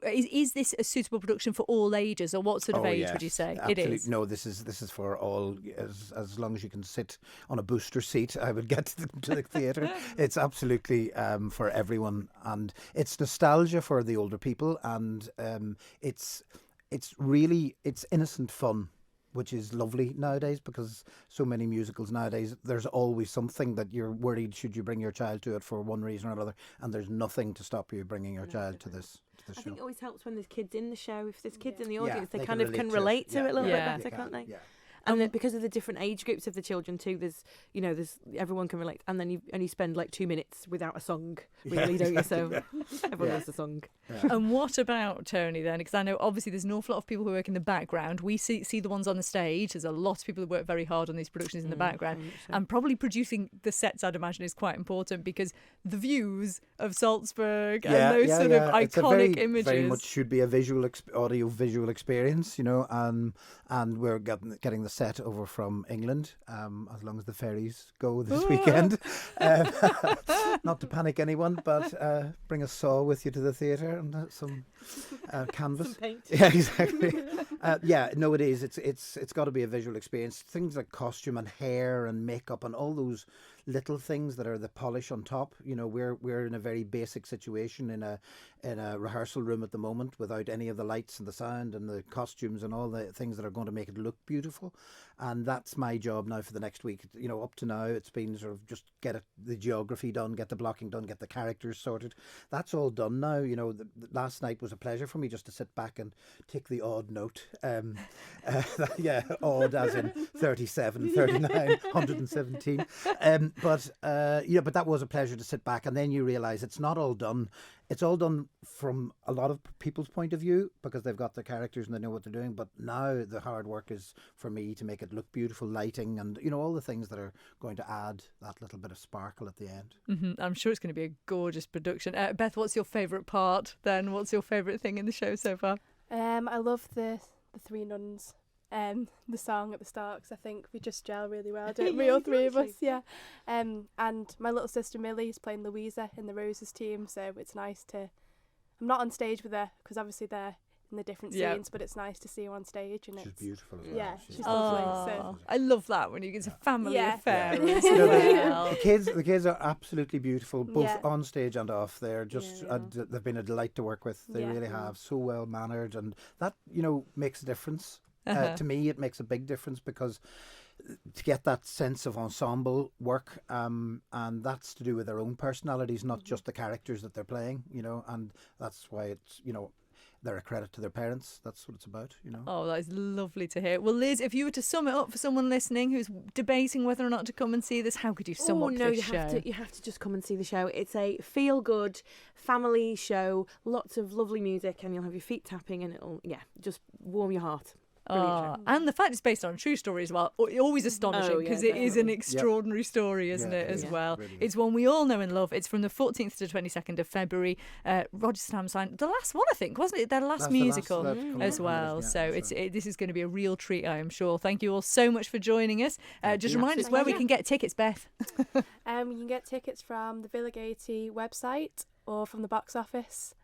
is this a suitable production for all ages, or what sort of age would you say? Absolutely. It is. No, this is for all, as long as you can sit on a booster seat, I would get to the theatre. It's absolutely for everyone, and it's nostalgia for the older people, and it's innocent fun, which is lovely nowadays, because so many musicals nowadays, there's always something that you're worried, should you bring your child to it for one reason or another, and there's nothing to stop you bringing your child to this show. I think it always helps when there's kids in the show. If there's kids in the audience, Yeah, they kind of can relate to it a little bit better, can't they? Yeah. And because of the different age groups of the children too, there's everyone can relate, and then you only spend like 2 minutes without a song, really, don't you? So everyone loves a song. Yeah. And what about Tony then? Because I know obviously there's an awful lot of people who work in the background. We see the ones on the stage. There's a lot of people who work very hard on these productions in the background, and probably producing the sets, I'd imagine, is quite important, because the views of Salzburg and those sort of iconic images. Very much should be a audio visual experience, and we're getting the set over from England, as long as the ferries go this weekend. Not to panic anyone, but bring a saw with you to the theatre and some canvas. Some paint. Yeah, exactly. It is. It's got to be a visual experience. Things like costume and hair and makeup and all those little things that are the polish on top. We're in a very basic situation in a rehearsal room at the moment, without any of the lights and the sound and the costumes and all the things that are going to make it look beautiful. And that's my job now for the next week. Up to now it's been sort of just get the geography done, get the blocking done, get the characters sorted. That's all done now. Last night was a pleasure for me just to sit back and take the odd note. Odd as in 37, 39, 117. But that was a pleasure to sit back, and then you realise it's not all done. It's all done from a lot of people's point of view, because they've got the characters and they know what they're doing. But now the hard work is for me to make it look beautiful, lighting, and all the things that are going to add that little bit of sparkle at the end. Mm-hmm. I'm sure it's going to be a gorgeous production. Beth, what's your favourite part then? What's your favourite thing in the show so far? I love the three nuns. The song at the start, because I think we just gel really well, don't we? All three of us, yeah. And my little sister Millie is playing Louisa in the Roses team, so it's nice to. I'm not on stage with her because obviously they're in the different scenes, but it's nice to see her on stage, and she's it's beautiful as well. Yeah, she's lovely. So. I love that when it's a family affair. Yeah. As well. The kids are absolutely beautiful, both on stage and off. They're just they've been a delight to work with. They really have, so well mannered, and that makes a difference. To me, it makes a big difference, because to get that sense of ensemble work, and that's to do with their own personalities, not just the characters that they're playing, and that's why it's, they're a credit to their parents. That's what it's about, Oh, that is lovely to hear. Well, Liz, if you were to sum it up for someone listening who's debating whether or not to come and see this, how could you sum up this show? You have to just come and see the show. It's a feel-good family show, lots of lovely music, and you'll have your feet tapping, and it'll, just warm your heart. And the fact it's based on a true story as well, always astonishing, because it is an extraordinary story, isn't it, as well? Really. It's one we all know and love. It's from the 14th to 22nd of February. Roger Stamstein, the last one, I think, wasn't it? Their last musical as well. So this is going to be a real treat, I am sure. Thank you all so much for joining us. Just remind us where we can get tickets, Beth. You can get tickets from the Villa Gaiety website or from the box office.